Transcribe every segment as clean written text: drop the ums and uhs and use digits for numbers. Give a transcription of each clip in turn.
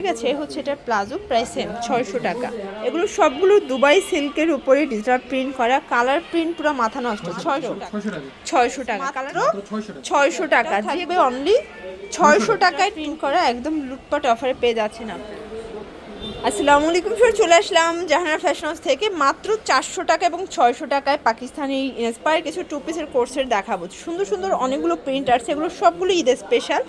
ঠিক আছে, হচ্ছে এটা প্লাজো, প্রাইস সেম 600 টাকা। এগুলো সবগুলো দুবাই সিল্কের উপরে ডিজিটাল প্রিন্ট করা, কালার প্রিন্ট পুরো মাথা নষ্ট। 600 টাকা কালার 600 টাকা থাকবে অনলি 600 টাকায় প্রিন্ট করা, একদম লুটপাট অফারে পেয়ে যাচ্ছেন আপনি। আসসালামু আলাইকুম স্যার, চলে আসলাম জাহানারা ফ্যাশন হাউস থেকে। মাত্র 400 টাকা এবং 600 টাকায় পাকিস্তানি ইন্সপায়ার কিছু টু পিসের কোর্সের দেখাবো। সুন্দর সুন্দর অনেকগুলো প্রিন্ট আছে, এগুলো সবগুলো ঈদের স্পেশাল।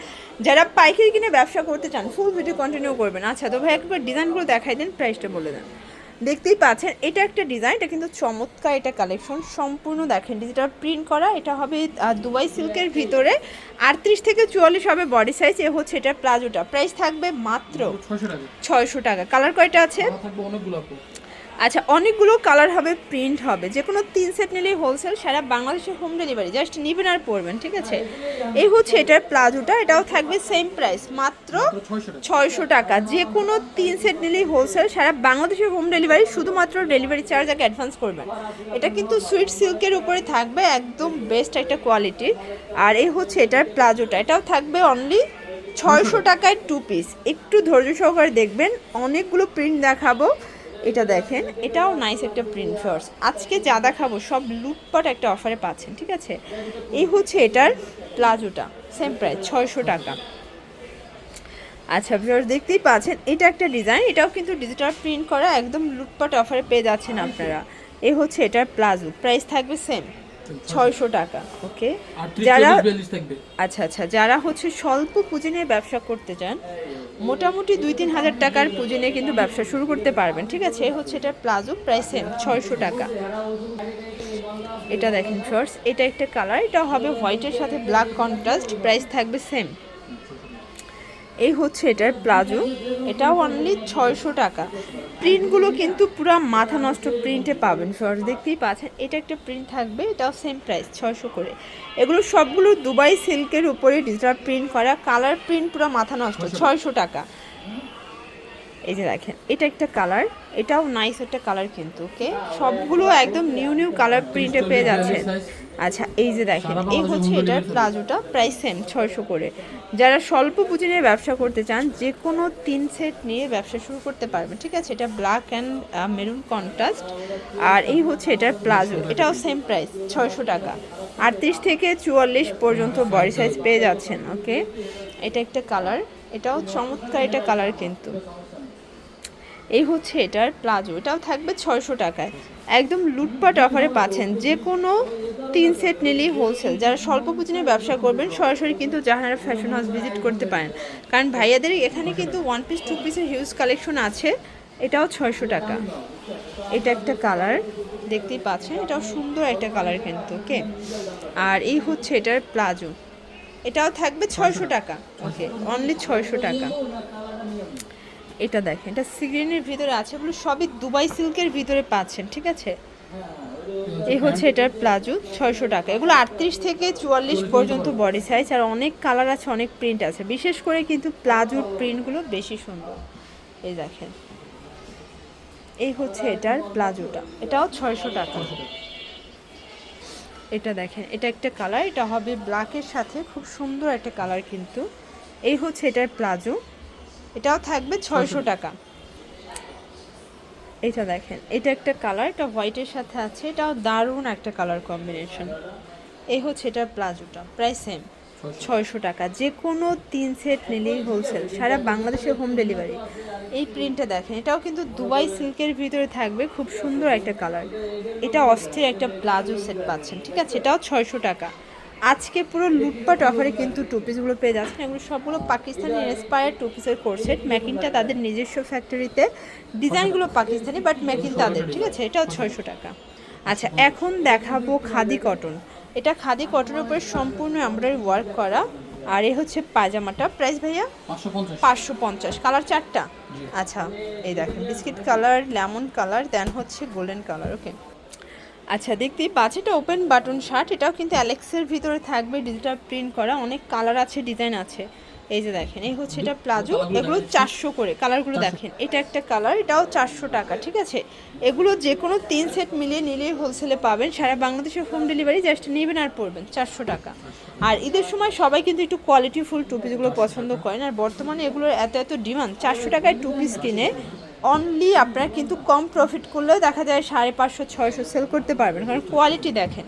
যারা পাইকারি কিনে ব্যবসা করতে চান ফুল ভিডিও কন্টিনিউ করবেন। আচ্ছা তো ভাই একবার ডিজাইনগুলো দেখাই দেন, প্রাইসটা বলে দেন। দেখতেই পাচ্ছেন এটা একটা ডিজাইন, এটা কিন্তু চমৎকার, এটা কালেকশন সম্পূর্ণ দেখেন ডিজিটাল প্রিন্ট করা। এটা হবে দুবাই সিল্কের ভিতরে 38 থেকে 44 হবে বডি সাইজ। এ হচ্ছে এটা প্লাজোটা, প্রাইস থাকবে মাত্র 600 টাকা। কালার কয়টা আছে? আচ্ছা, অনেকগুলো কালার হবে, প্রিন্ট হবে, যে কোনো 3 সেট নিলেই হোলসেল, সারা বাংলাদেশে হোম ডেলিভারি, জাস্ট নেবেন আর পড়বেন। ঠিক আছে, এই হচ্ছে এটার প্লাজোটা, এটাও থাকবে সেম প্রাইস মাত্র 600 টাকা। যে কোনো 3 সেট নিলেই হোলসেল, সারা বাংলাদেশে হোম ডেলিভারি, শুধুমাত্র ডেলিভারি চার্জ আগে অ্যাডভান্স করবেন। এটা কিন্তু সুইট সিল্কের উপরে থাকবে, একদম বেস্ট একটা কোয়ালিটির। আর এই হচ্ছে এটার প্লাজোটা, এটাও থাকবে অনলি 600 টাকায় 2 পিস। একটু ধৈর্য সহকারে দেখবেন, অনেকগুলো প্রিন্ট দেখাবো। এটা দেখেন, এটাও নাইস একটা প্রিন্ট ফর্স। আজকে যা দেখাবো সব লুটপাট একটা অফারে পাচ্ছেন। ঠিক আছে, এই হচ্ছে এটার প্লাজোটা, সেম প্রাইস 600 টাকা। আচ্ছা ভিউয়ার্স, দেখতেই পাচ্ছেন এটা একটা ডিজাইন, এটাও কিন্তু ডিজিটাল প্রিন্ট করা, একদম লুটপাট অফারে পেয়ে যাচ্ছেন আপনারা। এই হচ্ছে এটার প্লাজো, প্রাইস থাকবে সেম 600 টাকা। ওকে, যারা আচ্ছা যারা হচ্ছে স্বল্প পুঁজি নিয়ে ব্যবসা করতে চান, মোটামুটি 2-3 হাজার টাকার পুঁজি নিয়ে কিন্তু ব্যবসা শুরু করতে পারবেন। ঠিক আছে, এই হচ্ছে এটা প্লাজো, প্রাইস সেম 600 টাকা। এটা দেখেন শর্টস, এটা একটা কালার, এটা হবে হোয়াইটের সাথে ব্ল্যাক কন্ট্রাস্ট, প্রাইস থাকবে সেম। এই হচ্ছে এটার প্লাজো, এটাও অনলি 600 টাকা। প্রিন্টগুলো কিন্তু পুরো মাথা নষ্ট প্রিন্টে পাবেন শর্টস, দেখতেই পাচ্ছেন। এটা একটা প্রিন্ট থাকবে, এটাও সেম প্রাইস 600 করে। এগুলো সবগুলো দুবাই সিল্কের উপরে ডিজিটাল প্রিন্ট করা, কালার প্রিন্ট পুরো মাথা নষ্ট, 600 টাকা। এই যে দেখেন, এটা একটা কালার, এটাও নাইস একটা কালার কিন্তু। ওকে, সবগুলো একদম নিউ নিউ কালার প্রিন্টে পেয়ে যাচ্ছেন। আচ্ছা, এই যে দেখেন, এই হচ্ছে এটার প্লাজোটা, প্রাইস সেম 600 করে। যারা স্বল্প পুঁজি নিয়ে ব্যবসা করতে চান, যে কোনো 3 সেট নিয়ে ব্যবসা শুরু করতে পারবেন। ঠিক আছে, এটা ব্ল্যাক অ্যান্ড মেরুন কন্ট্রাস্ট। আর এই হচ্ছে এটার প্লাজো, এটাও সেম প্রাইস 600 টাকা। 38 থেকে 44 পর্যন্ত বডি সাইজ পেয়ে যাচ্ছেন। ওকে, এটা একটা কালার, এটাও চমৎকার একটা কালার কিন্তু। এই হচ্ছে এটার প্লাজো, এটাও থাকবে 600 টাকায়, একদম লুটপাট অফারে পাচ্ছেন। যে কোনো 3 সেট নিলেই হোলসেল। যারা স্বল্প পুঁজি নিয়ে ব্যবসা করবেন, সরাসরি কিন্তু জাহানারা ফ্যাশন হাউস ভিজিট করতে পারেন, কারণ ভাইয়াদের এখানে কিন্তু 1 পিস 2 পিসের হিউজ কালেকশন আছে। এটাও 600 টাকা। এটা একটা কালার, দেখতেই পাচ্ছেন, এটাও সুন্দর একটা কালার কিন্তু। ওকে, আর এই হচ্ছে এটার প্লাজো, এটাও থাকবে 600 টাকা। ওকে, অনলি 600 টাকা। এটা দেখেন, এটা সিগ্রিনের ভিতরে আছে, এগুলো সবই দুবাই সিল্কের ভিতরে পাচ্ছেন। ঠিক আছে, এই হচ্ছে এটার প্লাজো, 600 টাকা। এগুলো 38 থেকে 44 পর্যন্ত বডি সাইজ, আর অনেক কালার আছে, অনেক প্রিন্ট আছে, বিশেষ করে কিন্তু প্লাজোর প্রিন্টগুলো বেশি সুন্দর। এই দেখেন, এই হচ্ছে এটার প্লাজোটা, এটাও 600 টাকা। এটা দেখেন, এটা একটা কালার, এটা হবে ব্ল্যাকের সাথে, খুব সুন্দর একটা কালার কিন্তু। এই হচ্ছে এটার প্লাজো, এটাও থাকবে 600 টাকা। এটা দেখেন, এটা একটা কালার, এটা হোয়াইটের সাথে আছে, এটাও দারুণ একটা কালার কম্বিনেশন। এই হচ্ছে এটার প্লাজোটা, প্রাইস সেম 600 টাকা। যে কোনো 3 সেট নিলেই হোলসেল, সারা বাংলাদেশে হোম ডেলিভারি। এই প্রিন্টটা দেখেন, এটাও কিন্তু দুবাই সিল্কের ভিতরে থাকবে, খুব সুন্দর একটা কালার। এটা অস্থির একটা প্লাজো সেট পাচ্ছেন। ঠিক আছে, এটাও 600 টাকা। আজকে পুরো লুটপাট অফারে কিন্তু টু পিসগুলো পেয়ে যাচ্ছেন। এগুলো সবগুলো পাকিস্তানি ইন্সপায়ার টু পিসের কোর্সেট, মেকিংটা তাদের নিজস্ব ফ্যাক্টরিতে, ডিজাইনগুলো পাকিস্তানি বাট মেকিং তাদের। ঠিক আছে, এটাও 600 টাকা। আচ্ছা, এখন দেখাবো খাদি কটন। এটা খাদি কটনের উপরে সম্পূর্ণ এমব্রয়ডারি ওয়ার্ক করা। আর এ হচ্ছে পায়জামাটা, প্রাইস ভাইয়া 550। কালার 4টা। আচ্ছা, এই দেখেন, বিস্কিট কালার, লেমন কালার, দেন হচ্ছে গোল্ডেন কালার। ওকে, আচ্ছা দেখতেই পাচ্ছি, এটা ওপেন বাটন শার্ট, এটাও কিন্তু অ্যালেক্সের ভিতরে থাকবে, ডিজিটাল প্রিন্ট করা, অনেক কালার আছে, ডিজাইন আছে। এই যে দেখেন এই হচ্ছে এটা প্লাজো, এগুলো 400 করে। কালারগুলো দেখেন, এটা একটা কালার, এটাও 400 টাকা, ঠিক আছে। এগুলো যে কোনো 3 সেট মিলিয়ে নিলেই হোলসেলে পাবেন, সারা বাংলাদেশের হোম ডেলিভারি, জাস্ট নেবেন আর পড়বেন 400 টাকা। আর ঈদের সময় সবাই কিন্তু একটু কোয়ালিটিফুল টু পিসগুলো পছন্দ করেন, আর বর্তমানে এগুলোর এত ডিমান্ড, 400 টাকায় টু পিস কিনে অনলি আপনারা কিন্তু কম প্রফিট করলেও দেখা যায় 550-600 সেল করতে পারবেন, কারণ কোয়ালিটি দেখেন।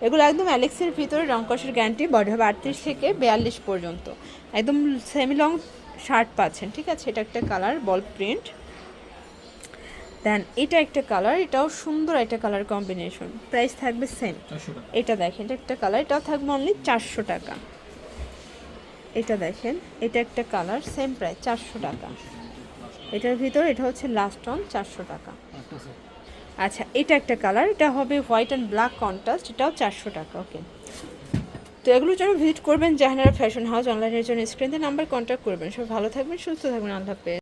এগুলো একদম অ্যালেক্সের ভিতরে রং কষের গ্যারান্টি, বডি হবে 38 থেকে 42 পর্যন্ত, একদম সেমি লং শার্ট পাচ্ছেন, ঠিক আছে। এটা একটা কালার বল প্রিন্ট। দেন এটা একটা কালার, এটাও সুন্দর একটা কালার কম্বিনেশন, প্রাইস থাকবে সেম। এটা দেখেন, এটা একটা কালার, এটাও থাকবে অনলি 400 টাকা। এটা দেখেন, এটা একটা কালার, সেম প্রাইস 400 টাকা। এটার ভিতর এটা হচ্ছে লাস্ট অন 400 টাকা। আচ্ছা, এটা একটা কালার, এটা হবে হোয়াইট অ্যান্ড ব্ল্যাক কন্ট্রাস্ট, এটাও 400 টাকা। ওকে, তো এগুলোর জন্য ভিজিট করবেন জাহানারা ফ্যাশন হাউস। অনলাইনের জন্য স্ক্রিনে নাম্বার কন্ট্যাক্ট করবেন। সব ভালো থাকবেন, সুস্থ থাকবেন, আল্লাহ হাফেজ।